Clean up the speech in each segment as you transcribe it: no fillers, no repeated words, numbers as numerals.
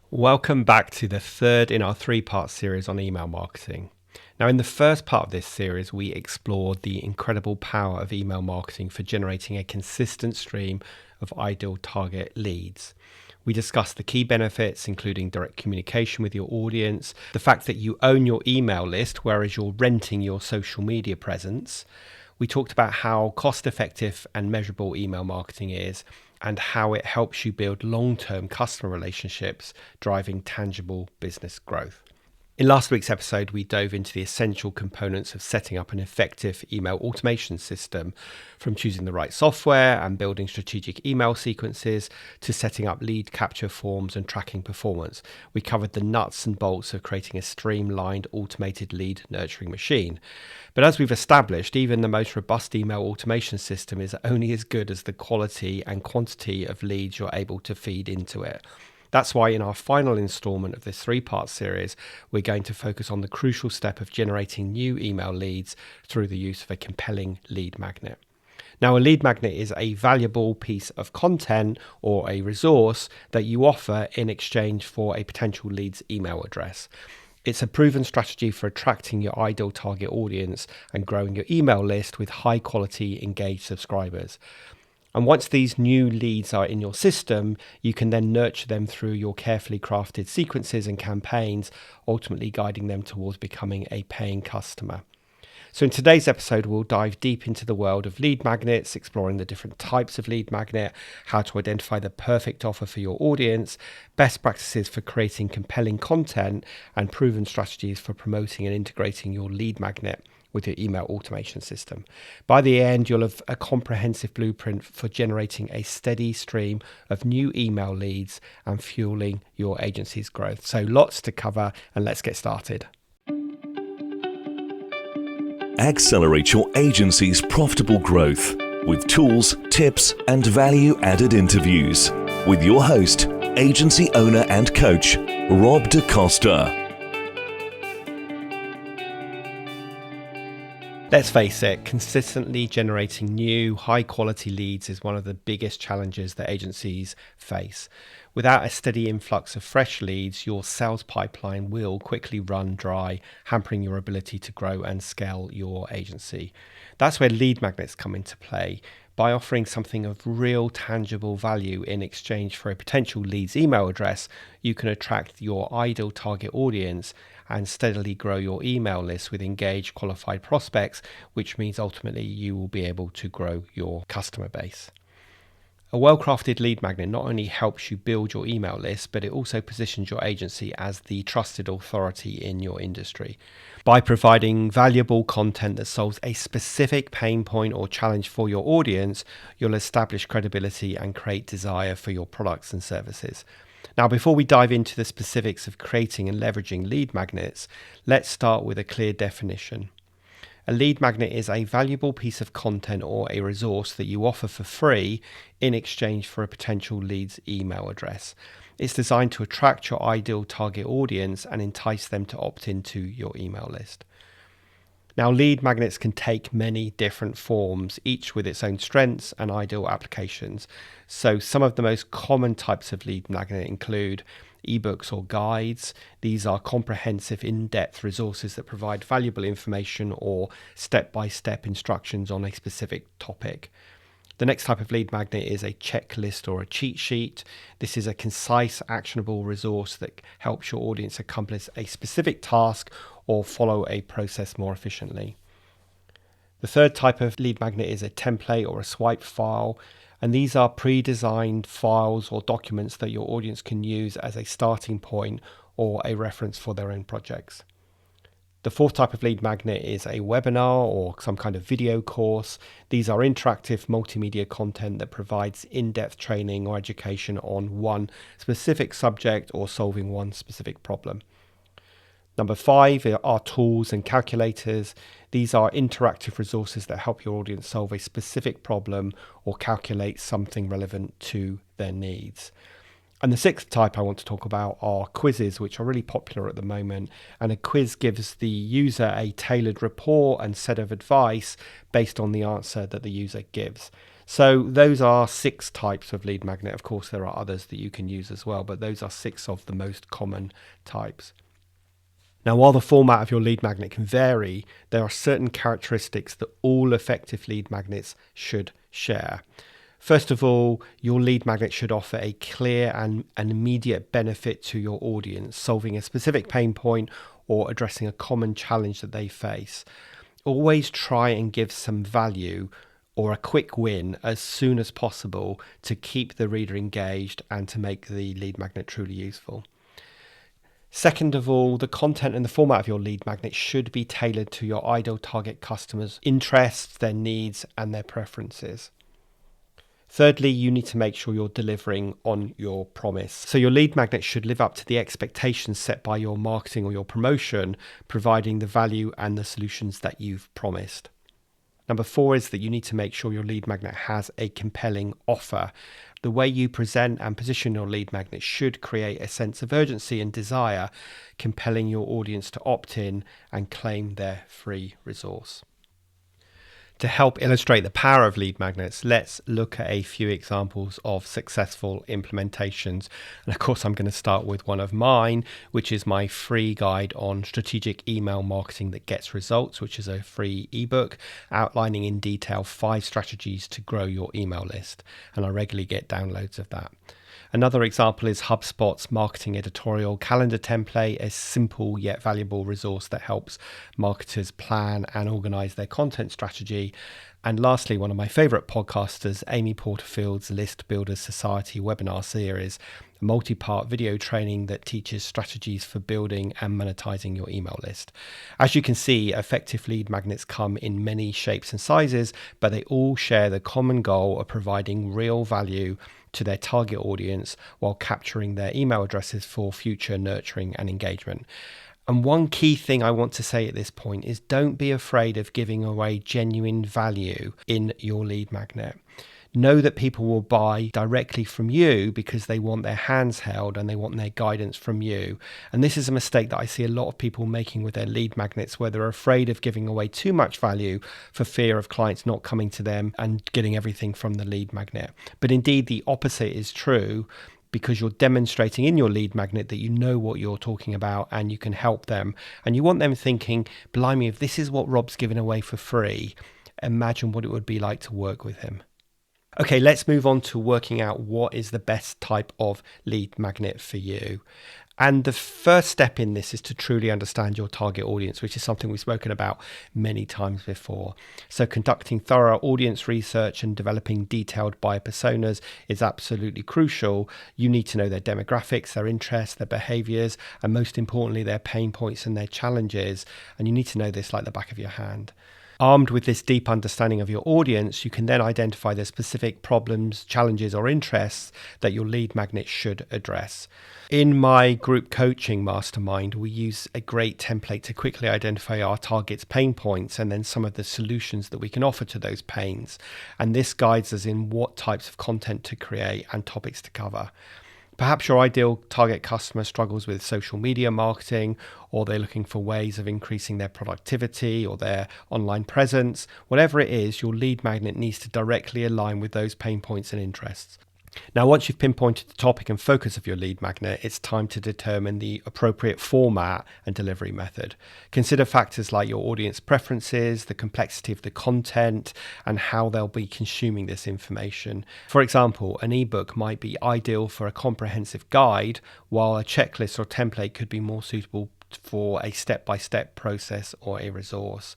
Welcome back to the third in our three-part series on email marketing. Now, in the first part of this series, we explored the incredible power of email marketing for generating a consistent stream of ideal target leads. We discussed the key benefits, including direct communication with your audience, the fact that you own your email list, whereas you're renting your social media presence. We talked about how cost-effective and measurable email marketing is, and how it helps you build long-term customer relationships, driving tangible business growth. In last week's episode, we dove into the essential components of setting up an effective email automation system, from choosing the right software and building strategic email sequences to setting up lead capture forms and tracking performance. We covered the nuts and bolts of creating a streamlined automated lead nurturing machine. But as we've established, even the most robust email automation system is only as good as the quality and quantity of leads you're able to feed into it. That's why in our final installment of this three-part series, we're going to focus on the crucial step of generating new email leads through the use of a compelling lead magnet. Now, a lead magnet is a valuable piece of content or a resource that you offer in exchange for a potential lead's email address. It's a proven strategy for attracting your ideal target audience and growing your email list with high-quality, engaged subscribers. And once these new leads are in your system, you can then nurture them through your carefully crafted sequences and campaigns, ultimately guiding them towards becoming a paying customer. So in today's episode, we'll dive deep into the world of lead magnets, exploring the different types of lead magnet, how to identify the perfect offer for your audience, best practices for creating compelling content, and proven strategies for promoting and integrating your lead magnet with your email automation system. By the end, you'll have a comprehensive blueprint for generating a steady stream of new email leads and fueling your agency's growth. So lots to cover, and let's get started. Accelerate your agency's profitable growth with tools, tips, and value-added interviews with your host, agency owner and coach, Rob DaCosta. Let's face it, consistently generating new, high-quality leads is one of the biggest challenges that agencies face. Without a steady influx of fresh leads, your sales pipeline will quickly run dry, hampering your ability to grow and scale your agency. That's where lead magnets come into play. By offering something of real tangible value in exchange for a potential lead's email address, you can attract your ideal target audience and steadily grow your email list with engaged, qualified prospects, which means ultimately you will be able to grow your customer base. A well-crafted lead magnet not only helps you build your email list, but it also positions your agency as the trusted authority in your industry. By providing valuable content that solves a specific pain point or challenge for your audience, you'll establish credibility and create desire for your products and services. Now, before we dive into the specifics of creating and leveraging lead magnets, let's start with a clear definition. A lead magnet is a valuable piece of content or a resource that you offer for free in exchange for a potential lead's email address. It's designed to attract your ideal target audience and entice them to opt into your email list. Now, lead magnets can take many different forms, each with its own strengths and ideal applications. So some of the most common types of lead magnet include ebooks or guides. These are comprehensive, in-depth resources that provide valuable information or step-by-step instructions on a specific topic. The next type of lead magnet is a checklist or a cheat sheet. This is a concise, actionable resource that helps your audience accomplish a specific task or follow a process more efficiently. The third type of lead magnet is a template or a swipe file, and these are pre-designed files or documents that your audience can use as a starting point or a reference for their own projects. The fourth type of lead magnet is a webinar or some kind of video course. These are interactive multimedia content that provides in-depth training or education on one specific subject or solving one specific problem. Number 5 are tools and calculators. These are interactive resources that help your audience solve a specific problem or calculate something relevant to their needs. And the sixth type I want to talk about are quizzes, which are really popular at the moment. And a quiz gives the user a tailored report and set of advice based on the answer that the user gives. So those are 6 types of lead magnet. Of course, there are others that you can use as well, but those are 6 of the most common types. Now, while the format of your lead magnet can vary, there are certain characteristics that all effective lead magnets should share. First of all, your lead magnet should offer a clear and an immediate benefit to your audience, solving a specific pain point or addressing a common challenge that they face. Always try and give some value or a quick win as soon as possible to keep the reader engaged and to make the lead magnet truly useful. Second of all, the content and the format of your lead magnet should be tailored to your ideal target customers' interests, their needs, and their preferences. Thirdly, you need to make sure you're delivering on your promise. So your lead magnet should live up to the expectations set by your marketing or your promotion, providing the value and the solutions that you've promised. Number 4 is that you need to make sure your lead magnet has a compelling offer. The way you present and position your lead magnet should create a sense of urgency and desire, compelling your audience to opt in and claim their free resource. To help illustrate the power of lead magnets, let's look at a few examples of successful implementations. And of course, I'm going to start with one of mine, which is my free guide on strategic email marketing that gets results, which is a free ebook outlining in detail 5 strategies to grow your email list. And I regularly get downloads of that. Another example is HubSpot's marketing editorial calendar template, a simple yet valuable resource that helps marketers plan and organize their content strategy. And lastly, one of my favorite podcasters, Amy Porterfield's List Builders Society webinar series, a multi-part video training that teaches strategies for building and monetizing your email list. As you can see, effective lead magnets come in many shapes and sizes, but they all share the common goal of providing real value to their target audience while capturing their email addresses for future nurturing and engagement. And one key thing I want to say at this point is don't be afraid of giving away genuine value in your lead magnet. Know that people will buy directly from you because they want their hands held and they want their guidance from you. And this is a mistake that I see a lot of people making with their lead magnets, where they're afraid of giving away too much value for fear of clients not coming to them and getting everything from the lead magnet. But indeed, the opposite is true, because you're demonstrating in your lead magnet that you know what you're talking about and you can help them. And you want them thinking, blimey, if this is what Rob's giving away for free, imagine what it would be like to work with him. Okay, let's move on to working out what is the best type of lead magnet for you. And the first step in this is to truly understand your target audience, which is something we've spoken about many times before. So conducting thorough audience research and developing detailed buyer personas is absolutely crucial. You need to know their demographics, their interests, their behaviors, and most importantly, their pain points and their challenges. And you need to know this like the back of your hand. Armed with this deep understanding of your audience, you can then identify the specific problems, challenges, or interests that your lead magnet should address. In my group coaching mastermind, we use a great template to quickly identify our target's pain points and then some of the solutions that we can offer to those pains. And this guides us in what types of content to create and topics to cover. Perhaps your ideal target customer struggles with social media marketing, or they're looking for ways of increasing their productivity or their online presence. Whatever it is, your lead magnet needs to directly align with those pain points and interests. Now, once you've pinpointed the topic and focus of your lead magnet, it's time to determine the appropriate format and delivery method. Consider factors like your audience preferences, the complexity of the content, and how they'll be consuming this information. For example, an ebook might be ideal for a comprehensive guide, while a checklist or template could be more suitable for a step-by-step process or a resource.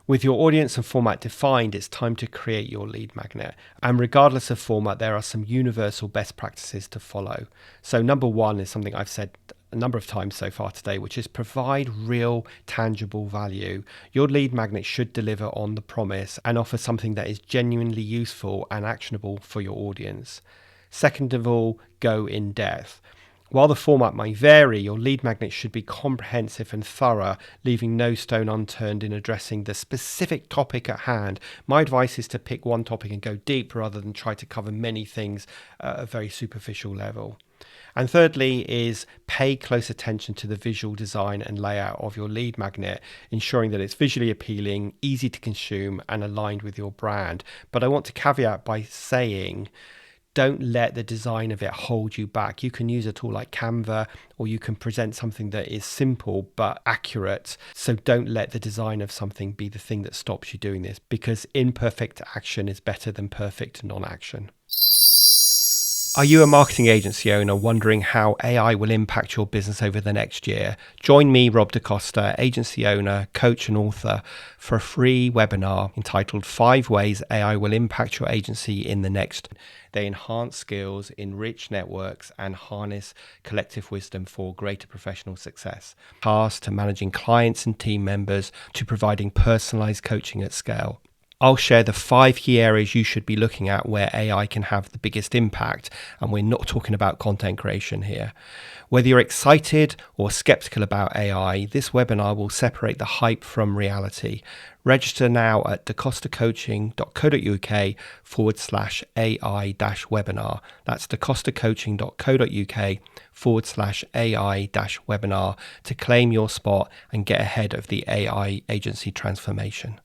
With your audience and format defined, it's time to create your lead magnet. And regardless of format, there are some universal best practices to follow. So number 1 is something I've said a number of times so far today, which is provide real, tangible value. Your lead magnet should deliver on the promise and offer something that is genuinely useful and actionable for your audience. Second of all, go in depth. While the format may vary, your lead magnet should be comprehensive and thorough, leaving no stone unturned in addressing the specific topic at hand. My advice is to pick one topic and go deep rather than try to cover many things at a very superficial level. And thirdly is pay close attention to the visual design and layout of your lead magnet, ensuring that it's visually appealing, easy to consume, and aligned with your brand. But I want to caveat by saying, don't let the design of it hold you back. You can use a tool like Canva, or you can present something that is simple but accurate. So don't let the design of something be the thing that stops you doing this, because imperfect action is better than perfect non-action. Are you a marketing agency owner wondering how AI will impact your business over the next year? Join me, Rob DaCosta, agency owner, coach and author, for a free webinar entitled 5 Ways AI Will Impact Your Agency in the Next. They enhance skills, enrich networks, and harness collective wisdom for greater professional success. Tasks to managing clients and team members to providing personalized coaching at scale. I'll share the 5 key areas you should be looking at where AI can have the biggest impact, and we're not talking about content creation here. Whether you're excited or skeptical about AI, this webinar will separate the hype from reality. Register now at dacostacoaching.co.uk/AI-webinar. That's dacostacoaching.co.uk/AI-webinar to claim your spot and get ahead of the AI agency transformation.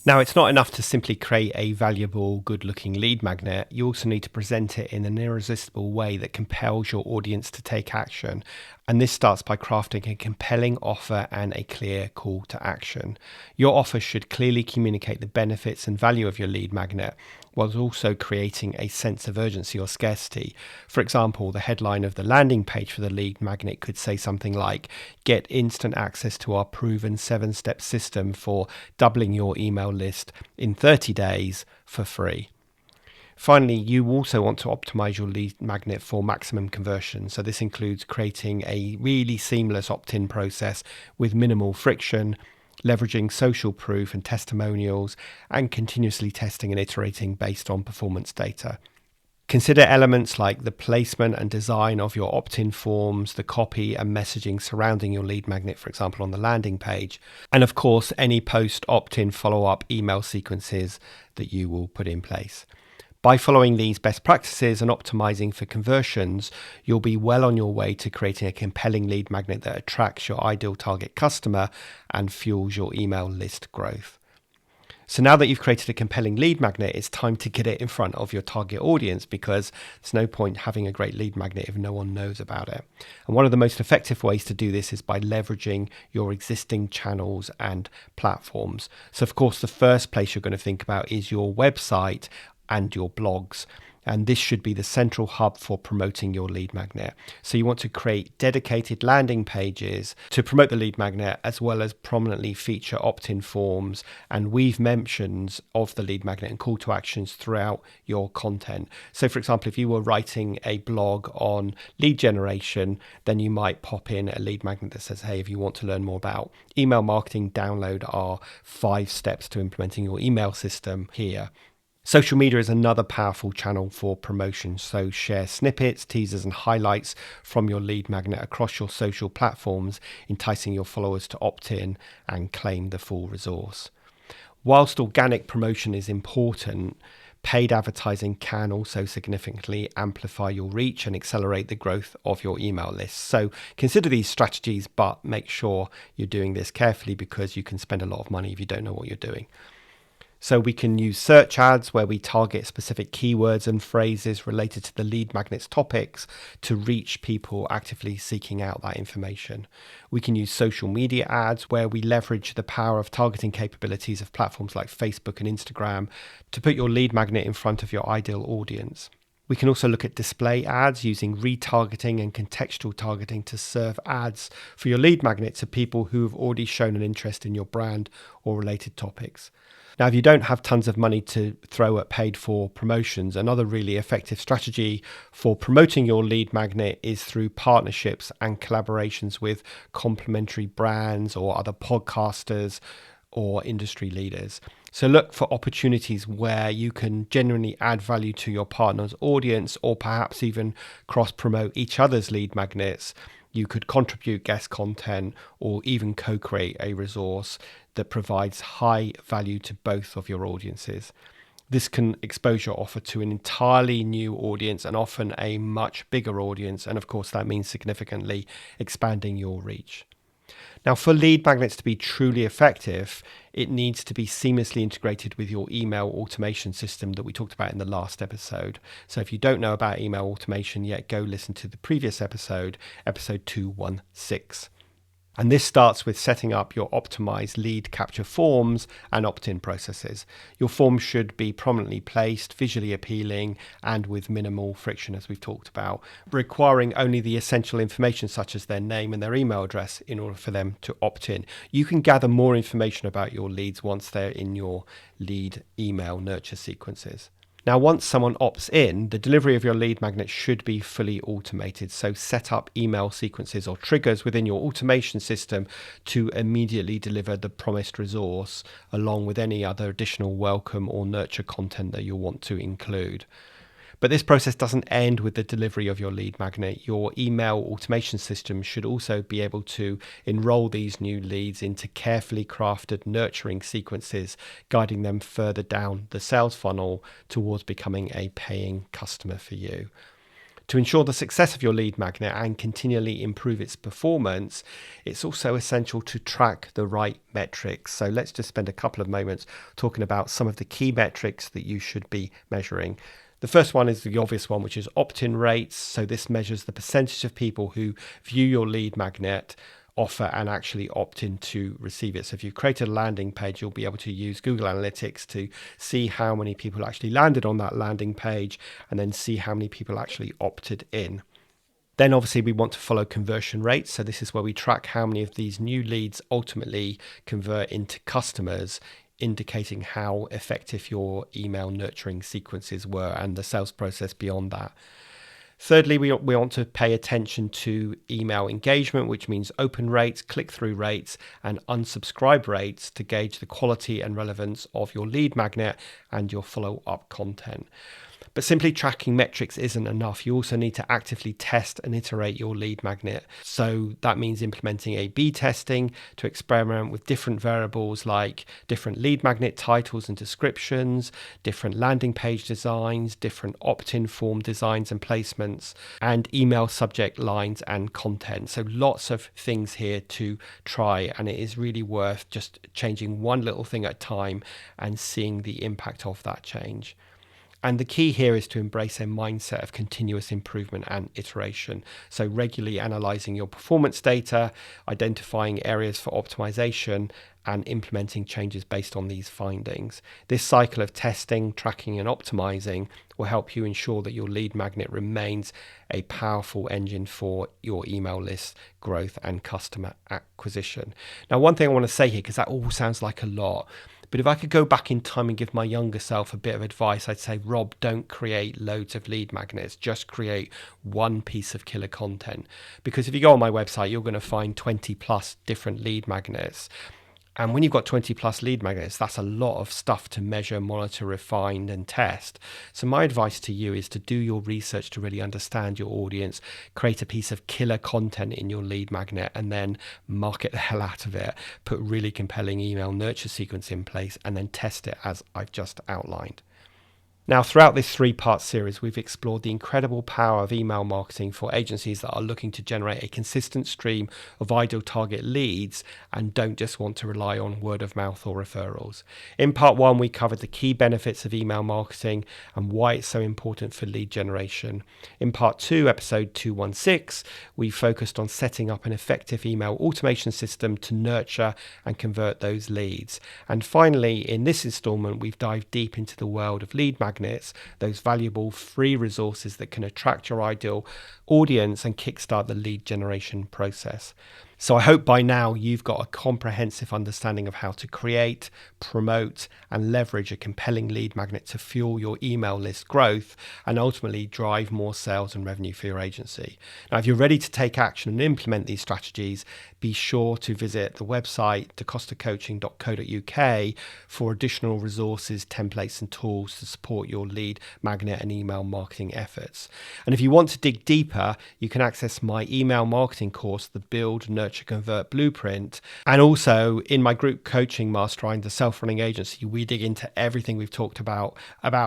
Now, it's not enough to simply create a valuable, good-looking lead magnet. You also need to present it in an irresistible way that compels your audience to take action. And this starts by crafting a compelling offer and a clear call to action. Your offer should clearly communicate the benefits and value of your lead magnet, while also creating a sense of urgency or scarcity. For example, the headline of the landing page for the lead magnet could say something like, "Get instant access to our proven 7-step system for doubling your email list in 30 days for free." Finally, you also want to optimize your lead magnet for maximum conversion. So this includes creating a really seamless opt-in process with minimal friction, leveraging social proof and testimonials, and continuously testing and iterating based on performance data. Consider elements like the placement and design of your opt-in forms, the copy and messaging surrounding your lead magnet, for example, on the landing page, and of course, any post opt-in follow-up email sequences that you will put in place. By following these best practices and optimizing for conversions, you'll be well on your way to creating a compelling lead magnet that attracts your ideal target customer and fuels your email list growth. So now that you've created a compelling lead magnet, it's time to get it in front of your target audience, because there's no point having a great lead magnet if no one knows about it. And one of the most effective ways to do this is by leveraging your existing channels and platforms. So of course, the first place you're going to think about is your website and your blogs. And this should be the central hub for promoting your lead magnet. So you want to create dedicated landing pages to promote the lead magnet, as well as prominently feature opt-in forms and weave mentions of the lead magnet and call to actions throughout your content. So for example, if you were writing a blog on lead generation, then you might pop in a lead magnet that says, hey, if you want to learn more about email marketing, download our 5 steps to implementing your email system here. Social media is another powerful channel for promotion, so share snippets, teasers and highlights from your lead magnet across your social platforms, enticing your followers to opt in and claim the full resource. Whilst organic promotion is important, paid advertising can also significantly amplify your reach and accelerate the growth of your email list. So consider these strategies, but make sure you're doing this carefully, because you can spend a lot of money if you don't know what you're doing. So we can use search ads where we target specific keywords and phrases related to the lead magnet's topics to reach people actively seeking out that information. We can use social media ads where we leverage the power of targeting capabilities of platforms like Facebook and Instagram to put your lead magnet in front of your ideal audience. We can also look at display ads using retargeting and contextual targeting to serve ads for your lead magnet to people who have already shown an interest in your brand or related topics. Now, if you don't have tons of money to throw at paid for promotions, another really effective strategy for promoting your lead magnet is through partnerships and collaborations with complementary brands or other podcasters or industry leaders. So look for opportunities where you can genuinely add value to your partner's audience, or perhaps even cross-promote each other's lead magnets. You could contribute guest content or even co-create a resource that provides high value to both of your audiences. This can expose your offer to an entirely new audience and often a much bigger audience. And of course, that means significantly expanding your reach. Now, for lead magnets to be truly effective, it needs to be seamlessly integrated with your email automation system that we talked about in the last episode. So if you don't know about email automation yet, go listen to the previous episode, episode 216. And this starts with setting up your optimized lead capture forms and opt-in processes. Your forms should be prominently placed, visually appealing, and with minimal friction, as we've talked about, requiring only the essential information such as their name and their email address in order for them to opt in. You can gather more information about your leads once they're in your lead email nurture sequences. Now, once someone opts in, the delivery of your lead magnet should be fully automated. So set up email sequences or triggers within your automation system to immediately deliver the promised resource, along with any other additional welcome or nurture content that you'll want to include. But this process doesn't end with the delivery of your lead magnet. Your email automation system should also be able to enroll these new leads into carefully crafted nurturing sequences, guiding them further down the sales funnel towards becoming a paying customer for you. To ensure the success of your lead magnet and continually improve its performance, it's also essential to track the right metrics. So let's just spend a couple of moments talking about some of the key metrics that you should be measuring. The first one is the obvious one, which is opt-in rates. So this measures the percentage of people who view your lead magnet offer and actually opt in to receive it. So if you've created a landing page, you'll be able to use Google Analytics to see how many people actually landed on that landing page and then see how many people actually opted in. Then obviously we want to follow conversion rates. So this is where we track how many of these new leads ultimately convert into customers, indicating how effective your email nurturing sequences were and the sales process beyond that. Thirdly, we want to pay attention to email engagement, which means open rates, click-through rates, and unsubscribe rates to gauge the quality and relevance of your lead magnet and your follow-up content. But simply tracking metrics isn't enough. You also need to actively test and iterate your lead magnet. So that means implementing A/B testing to experiment with different variables like different lead magnet titles and descriptions, different landing page designs, different opt-in form designs and placements, and email subject lines and content. So lots of things here to try, and it is really worth just changing one little thing at a time and seeing the impact of that change. And the key here is to embrace a mindset of continuous improvement and iteration. So regularly analyzing your performance data, identifying areas for optimization, and implementing changes based on these findings. This cycle of testing, tracking, and optimizing will help you ensure that your lead magnet remains a powerful engine for your email list growth and customer acquisition. Now, one thing I want to say here, because that all sounds like a lot, but if I could go back in time and give my younger self a bit of advice, I'd say, Rob, don't create loads of lead magnets. Just create one piece of killer content. Because if you go on my website, you're going to find 20 plus different lead magnets. And when you've got 20 plus lead magnets, that's a lot of stuff to measure, monitor, refine, and test. So my advice to you is to do your research to really understand your audience, create a piece of killer content in your lead magnet, and then market the hell out of it. Put really compelling email nurture sequence in place, and then test it as I've just outlined. Now, throughout this 3-part series, we've explored the incredible power of email marketing for agencies that are looking to generate a consistent stream of ideal target leads and don't just want to rely on word of mouth or referrals. In part 1, we covered the key benefits of email marketing and why it's so important for lead generation. In part 2, episode 216, we focused on setting up an effective email automation system to nurture and convert those leads. And finally, in this installment, we've dived deep into the world of lead magnets, those valuable free resources that can attract your ideal audience and kickstart the lead generation process. So I hope by now you've got a comprehensive understanding of how to create, promote, and leverage a compelling lead magnet to fuel your email list growth and ultimately drive more sales and revenue for your agency. Now, if you're ready to take action and implement these strategies, be sure to visit the website dacostacoaching.co.uk for additional resources, templates, and tools to support your lead magnet and email marketing efforts. And if you want to dig deeper, you can access my email marketing course, the Build, Nurture, Search and Convert Blueprint. And also in my group coaching mastermind, the Self-Running Agency, we dig into everything we've talked about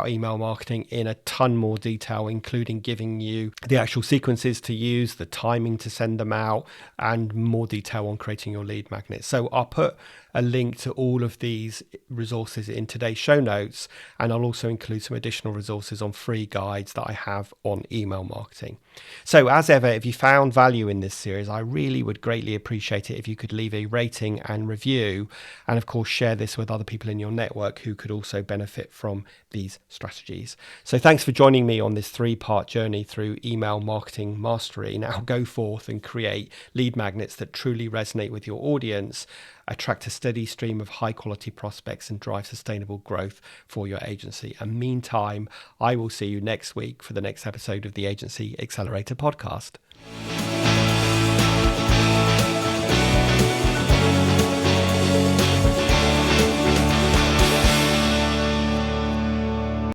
email marketing in a ton more detail, including giving you the actual sequences to use, the timing to send them out, and more detail on creating your lead magnets. So I'll put a link to all of these resources in today's show notes, and I'll also include some additional resources on free guides that I have on email marketing. So as ever, if you found value in this series, I really would greatly appreciate it if you could leave a rating and review, and of course share this with other people in your network who could also benefit from these strategies. So thanks for joining me on this 3-part journey through email marketing mastery. Now go forth and create lead magnets that truly resonate with your audience, attract a steady stream of high quality prospects, and drive sustainable growth for your agency. And meantime, I will see you next week for the next episode of the Agency Accelerator podcast.